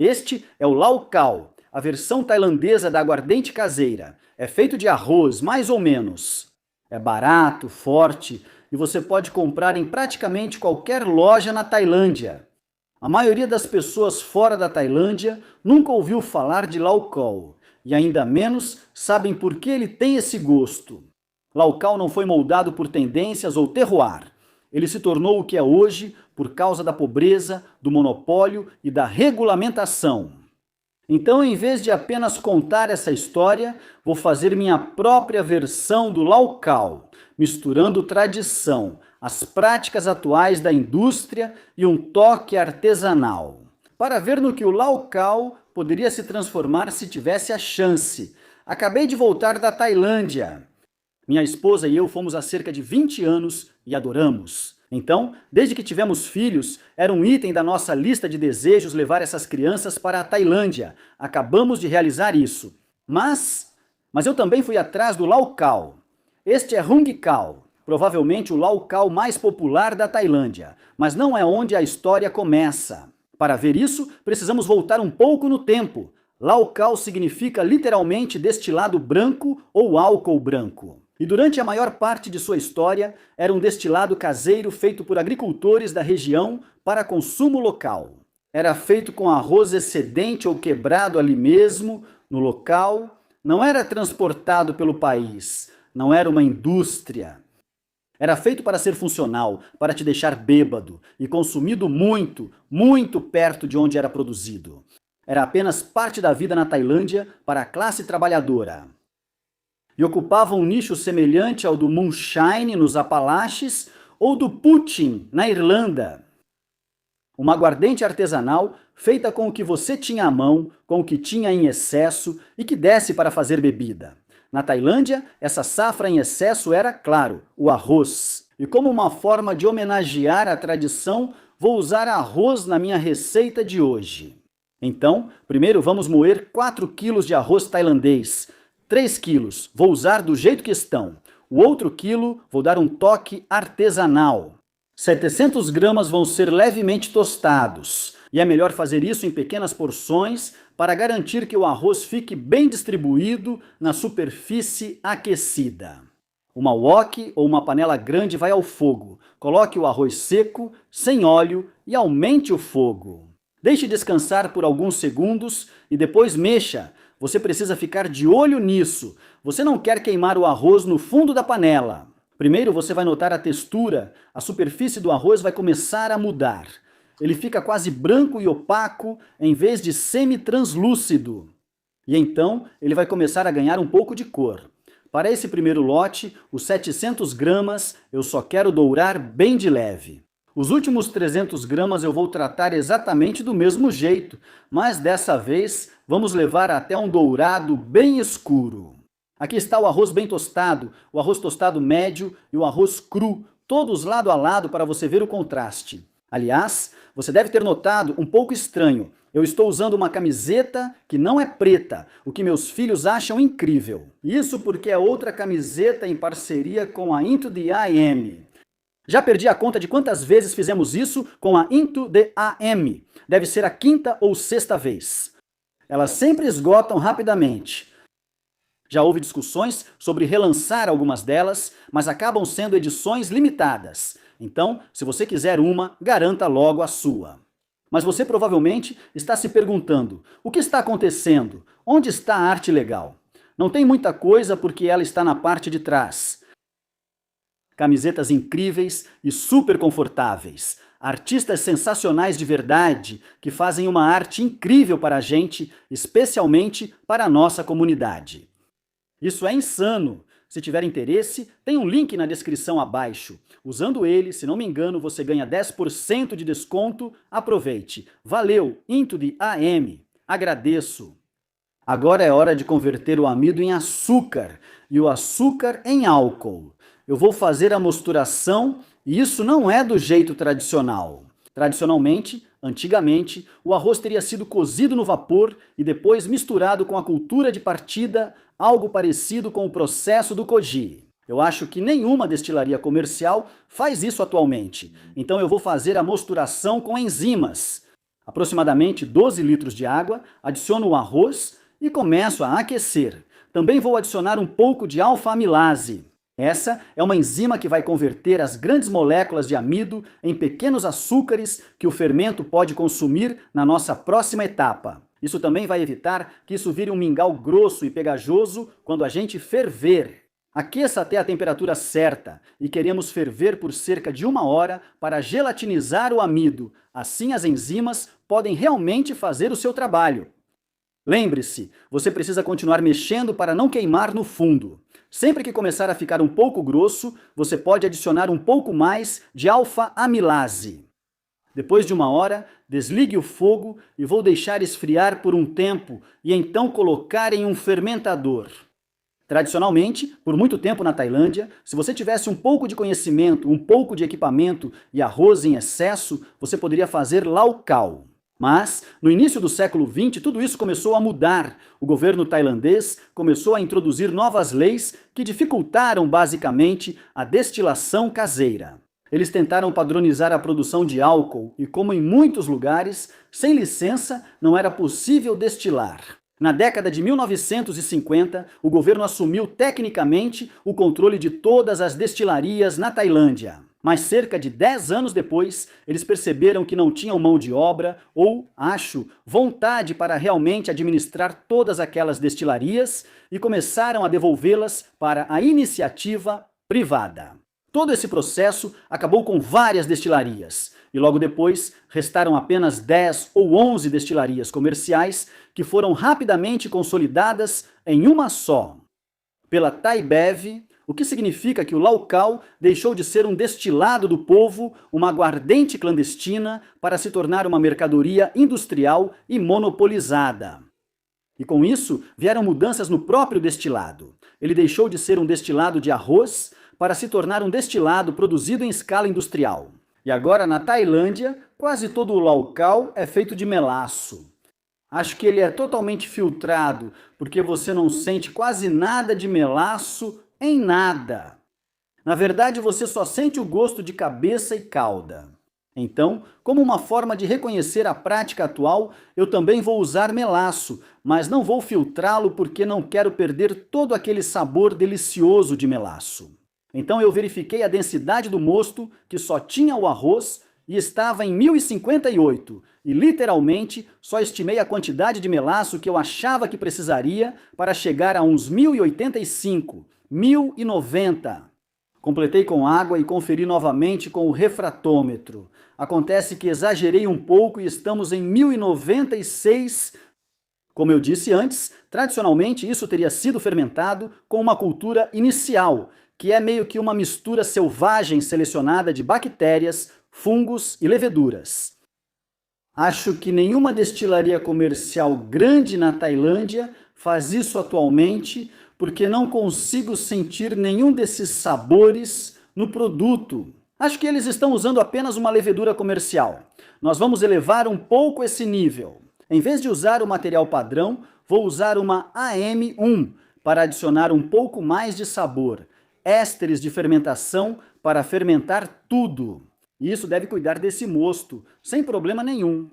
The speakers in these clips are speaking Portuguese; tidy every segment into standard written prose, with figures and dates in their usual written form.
Este é o lau khao, a versão tailandesa da aguardente caseira. É feito de arroz, mais ou menos. É barato, forte e você pode comprar em praticamente qualquer loja na Tailândia. A maioria das pessoas fora da Tailândia nunca ouviu falar de lau khao e ainda menos sabem por que ele tem esse gosto. Lau khao não foi moldado por tendências ou terroir. Ele se tornou o que é hoje por causa da pobreza, do monopólio e da regulamentação. Então, em vez de apenas contar essa história, vou fazer minha própria versão do lau khao, misturando tradição, as práticas atuais da indústria e um toque artesanal. Para ver no que o lau khao poderia se transformar se tivesse a chance. Acabei de voltar da Tailândia. Minha esposa e eu fomos há cerca de 20 anos e adoramos. Então, desde que tivemos filhos, era um item da nossa lista de desejos levar essas crianças para a Tailândia. Acabamos de realizar isso. Mas eu também fui atrás do lau khao. Este é hung khao, provavelmente o lau khao mais popular da Tailândia, mas não é onde a história começa. Para ver isso, precisamos voltar um pouco no tempo. Lau khao significa literalmente destilado branco ou álcool branco. E durante a maior parte de sua história, era um destilado caseiro feito por agricultores da região para consumo local. Era feito com arroz excedente ou quebrado ali mesmo, no local. Não era transportado pelo país. Não era uma indústria. Era feito para ser funcional, para te deixar bêbado e consumido muito, muito perto de onde era produzido. Era apenas parte da vida na Tailândia para a classe trabalhadora. E ocupava um nicho semelhante ao do moonshine nos Apalaches ou do poaching na Irlanda. Uma aguardente artesanal feita com o que você tinha à mão, com o que tinha em excesso e que desse para fazer bebida. Na Tailândia, essa safra em excesso era, claro, o arroz. E como uma forma de homenagear a tradição, vou usar arroz na minha receita de hoje. Então, primeiro vamos moer 4 quilos de arroz tailandês. 3 quilos vou usar do jeito que estão. O outro quilo vou dar um toque artesanal. 700 gramas vão ser levemente tostados. E é melhor fazer isso em pequenas porções para garantir que o arroz fique bem distribuído na superfície aquecida. Uma wok ou uma panela grande vai ao fogo. Coloque o arroz seco, sem óleo e aumente o fogo. Deixe descansar por alguns segundos e depois mexa. Você precisa ficar de olho nisso. Você não quer queimar o arroz no fundo da panela. Primeiro você vai notar a textura. A superfície do arroz vai começar a mudar. Ele fica quase branco e opaco em vez de semi-translúcido. E então ele vai começar a ganhar um pouco de cor. Para esse primeiro lote, os 700 gramas, eu só quero dourar bem de leve. Os últimos 300 gramas eu vou tratar exatamente do mesmo jeito, mas dessa vez vamos levar até um dourado bem escuro. Aqui está o arroz bem tostado, o arroz tostado médio e o arroz cru, todos lado a lado para você ver o contraste. Aliás, você deve ter notado um pouco estranho. Eu estou usando uma camiseta que não é preta, o que meus filhos acham incrível. Isso porque é outra camiseta em parceria com a Into the AM. Já perdi a conta de quantas vezes fizemos isso com a Into the AM. Deve ser a 5ª ou 6ª vez. Elas sempre esgotam rapidamente. Já houve discussões sobre relançar algumas delas, mas acabam sendo edições limitadas. Então, se você quiser uma, garanta logo a sua. Mas você provavelmente está se perguntando, o que está acontecendo? Onde está a arte legal? Não tem muita coisa porque ela está na parte de trás. Camisetas incríveis e super confortáveis. Artistas sensacionais de verdade que fazem uma arte incrível para a gente, especialmente para a nossa comunidade. Isso é insano! Se tiver interesse, tem um link na descrição abaixo. Usando ele, se não me engano, você ganha 10% de desconto. Aproveite! Valeu, Into the AM! Agradeço! Agora é hora de converter o amido em açúcar e o açúcar em álcool. Eu vou fazer a mosturação e isso não é do jeito tradicional. Tradicionalmente, antigamente, o arroz teria sido cozido no vapor e depois misturado com a cultura de partida, algo parecido com o processo do koji. Eu acho que nenhuma destilaria comercial faz isso atualmente, então eu vou fazer a mosturação com enzimas. Aproximadamente 12 litros de água, adiciono o arroz e começo a aquecer. Também vou adicionar um pouco de alfa-amilase. Essa é uma enzima que vai converter as grandes moléculas de amido em pequenos açúcares que o fermento pode consumir na nossa próxima etapa. Isso também vai evitar que isso vire um mingau grosso e pegajoso quando a gente ferver. Aqueça até a temperatura certa e queremos ferver por cerca de 1 hora para gelatinizar o amido. Assim as enzimas podem realmente fazer o seu trabalho. Lembre-se, você precisa continuar mexendo para não queimar no fundo. Sempre que começar a ficar um pouco grosso, você pode adicionar um pouco mais de alfa-amilase. Depois de 1 hora, desligue o fogo e vou deixar esfriar por um tempo e então colocar em um fermentador. Tradicionalmente, por muito tempo na Tailândia, se você tivesse um pouco de conhecimento, um pouco de equipamento e arroz em excesso, você poderia fazer lau khao. Mas, no início do século XX, tudo isso começou a mudar. O governo tailandês começou a introduzir novas leis que dificultaram basicamente a destilação caseira. Eles tentaram padronizar a produção de álcool e, como em muitos lugares, sem licença não era possível destilar. Na década de 1950, o governo assumiu tecnicamente o controle de todas as destilarias na Tailândia. Mas cerca de 10 anos depois, eles perceberam que não tinham mão de obra ou, vontade para realmente administrar todas aquelas destilarias e começaram a devolvê-las para a iniciativa privada. Todo esse processo acabou com várias destilarias e logo depois restaram apenas 10 ou 11 destilarias comerciais que foram rapidamente consolidadas em uma só, pela ThaiBev, o que significa que o lau khao deixou de ser um destilado do povo, uma aguardente clandestina, para se tornar uma mercadoria industrial e monopolizada. E com isso, vieram mudanças no próprio destilado. Ele deixou de ser um destilado de arroz para se tornar um destilado produzido em escala industrial. E agora, na Tailândia, quase todo o lau khao é feito de melaço. Acho que ele é totalmente filtrado, porque você não sente quase nada de melaço em nada. Na verdade, você só sente o gosto de cabeça e cauda. Então, como uma forma de reconhecer a prática atual, eu também vou usar melaço, mas não vou filtrá-lo porque não quero perder todo aquele sabor delicioso de melaço. Então eu verifiquei a densidade do mosto, que só tinha o arroz, e estava em 1058, e literalmente só estimei a quantidade de melaço que eu achava que precisaria para chegar a uns 1085, 1090. Completei com água e conferi novamente com o refratômetro. Acontece que exagerei um pouco e estamos em 1096. Como eu disse antes, tradicionalmente isso teria sido fermentado com uma cultura inicial, que é meio que uma mistura selvagem selecionada de bactérias, fungos e leveduras. Acho que nenhuma destilaria comercial grande na Tailândia faz isso atualmente, porque não consigo sentir nenhum desses sabores no produto. Acho que eles estão usando apenas uma levedura comercial. Nós vamos elevar um pouco esse nível. Em vez de usar o material padrão, vou usar uma AM1 para adicionar um pouco mais de sabor. Ésteres de fermentação para fermentar tudo. E isso deve cuidar desse mosto, sem problema nenhum.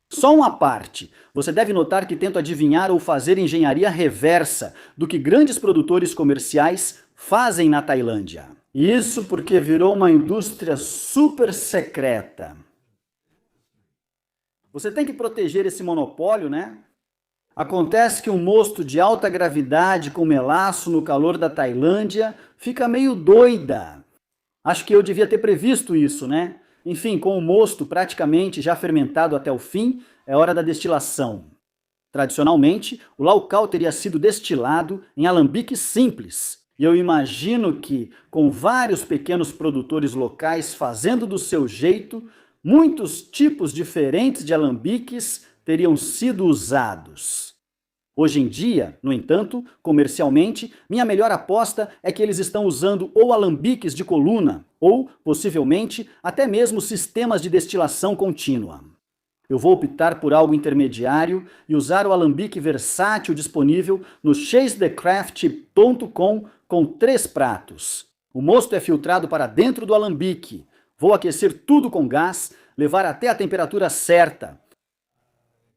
Só uma parte. Você deve notar que tento adivinhar ou fazer engenharia reversa do que grandes produtores comerciais fazem na Tailândia. Isso porque virou uma indústria super secreta. Você tem que proteger esse monopólio, né? Acontece que um mosto de alta gravidade com melaço no calor da Tailândia fica meio doida. Acho que eu devia ter previsto isso, né? Enfim, com o mosto praticamente já fermentado até o fim, é hora da destilação. Tradicionalmente, o lau khao teria sido destilado em alambique simples. E eu imagino que, com vários pequenos produtores locais fazendo do seu jeito, muitos tipos diferentes de alambiques teriam sido usados. Hoje em dia, no entanto, comercialmente, minha melhor aposta é que eles estão usando ou alambiques de coluna, ou, possivelmente, até mesmo sistemas de destilação contínua. Eu vou optar por algo intermediário e usar o alambique versátil disponível no chasethecraft.com com 3 pratos. O mosto é filtrado para dentro do alambique. Vou aquecer tudo com gás, levar até a temperatura certa.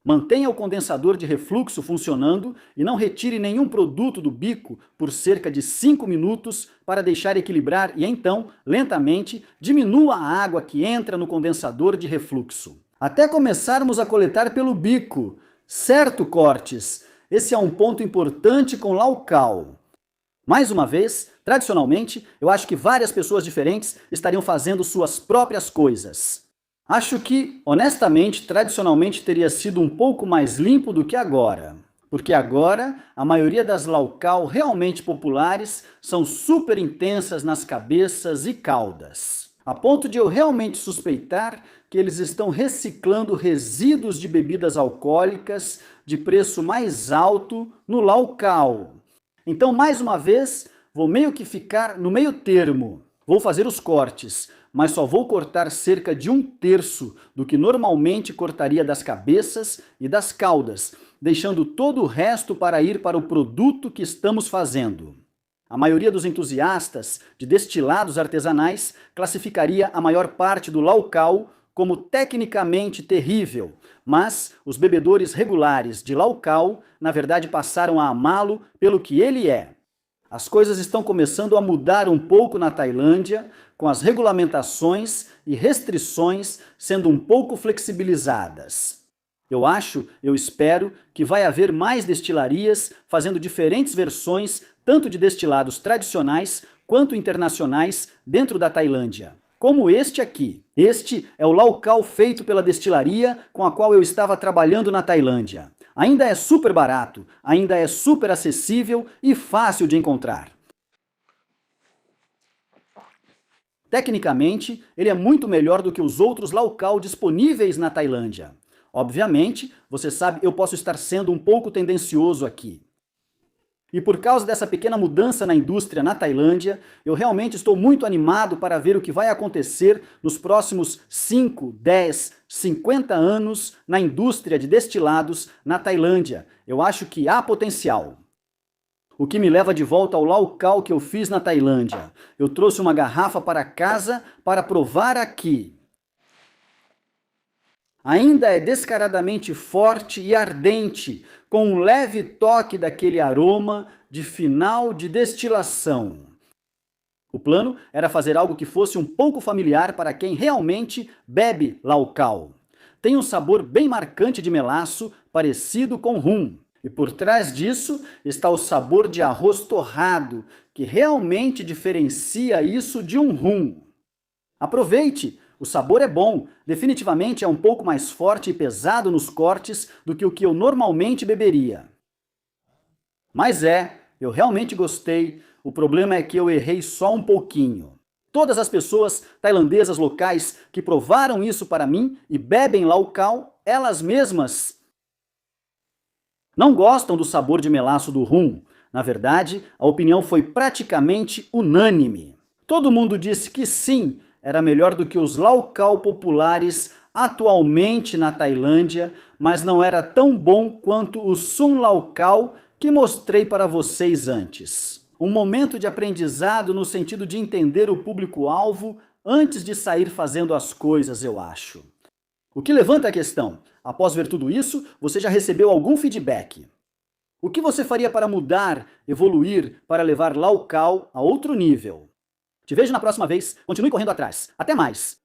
Mantenha o condensador de refluxo funcionando e não retire nenhum produto do bico por cerca de 5 minutos para deixar equilibrar e então, lentamente, diminua a água que entra no condensador de refluxo. Até começarmos a coletar pelo bico. Certo, Cortes? Esse é um ponto importante com Lau-Cal. Mais uma vez, tradicionalmente, eu acho que várias pessoas diferentes estariam fazendo suas próprias coisas. Acho que, honestamente, tradicionalmente teria sido um pouco mais limpo do que agora. Porque agora, a maioria das Lau-Cal realmente populares são super intensas nas cabeças e caudas. A ponto de eu realmente suspeitar que eles estão reciclando resíduos de bebidas alcoólicas de preço mais alto no Lau-Cal. Então, mais uma vez, vou meio que ficar no meio termo. Vou fazer os cortes, mas só vou cortar cerca de 1/3 do que normalmente cortaria das cabeças e das caudas, deixando todo o resto para ir para o produto que estamos fazendo. A maioria dos entusiastas de destilados artesanais classificaria a maior parte do Lau-Cal como tecnicamente terrível, mas os bebedores regulares de Lau-Cal, na verdade, passaram a amá-lo pelo que ele é. As coisas estão começando a mudar um pouco na Tailândia, com as regulamentações e restrições sendo um pouco flexibilizadas. Eu espero que vai haver mais destilarias fazendo diferentes versões, tanto de destilados tradicionais quanto internacionais, dentro da Tailândia. Como este aqui. Este é o Lau-Cal feito pela destilaria com a qual eu estava trabalhando na Tailândia. Ainda é super barato, ainda é super acessível e fácil de encontrar. Tecnicamente, ele é muito melhor do que os outros Lau-Cal disponíveis na Tailândia. Obviamente, você sabe, eu posso estar sendo um pouco tendencioso aqui. E por causa dessa pequena mudança na indústria na Tailândia, eu realmente estou muito animado para ver o que vai acontecer nos próximos 5, 10, 50 anos na indústria de destilados na Tailândia. Eu acho que há potencial. O que me leva de volta ao Lau-Cal que eu fiz na Tailândia. Eu trouxe uma garrafa para casa para provar aqui. Ainda é descaradamente forte e ardente, com um leve toque daquele aroma de final de destilação. O plano era fazer algo que fosse um pouco familiar para quem realmente bebe Lau-Cal. Tem um sabor bem marcante de melaço, parecido com rum. E por trás disso está o sabor de arroz torrado, que realmente diferencia isso de um rum. Aproveite! O sabor é bom, definitivamente é um pouco mais forte e pesado nos cortes do que o que eu normalmente beberia. Mas eu realmente gostei, o problema é que eu errei só um pouquinho. Todas as pessoas tailandesas locais que provaram isso para mim e bebem Lau-Cal, elas mesmas não gostam do sabor de melaço do rum. Na verdade, a opinião foi praticamente unânime. Todo mundo disse que sim, era melhor do que os Lau-Cal populares atualmente na Tailândia, mas não era tão bom quanto o Sun Lau-Cal que mostrei para vocês antes. Um momento de aprendizado no sentido de entender o público-alvo antes de sair fazendo as coisas, eu acho. O que levanta a questão, após ver tudo isso, você já recebeu algum feedback? O que você faria para mudar, evoluir, para levar Lau-Cal a outro nível? Te vejo na próxima vez. Continue correndo atrás. Até mais!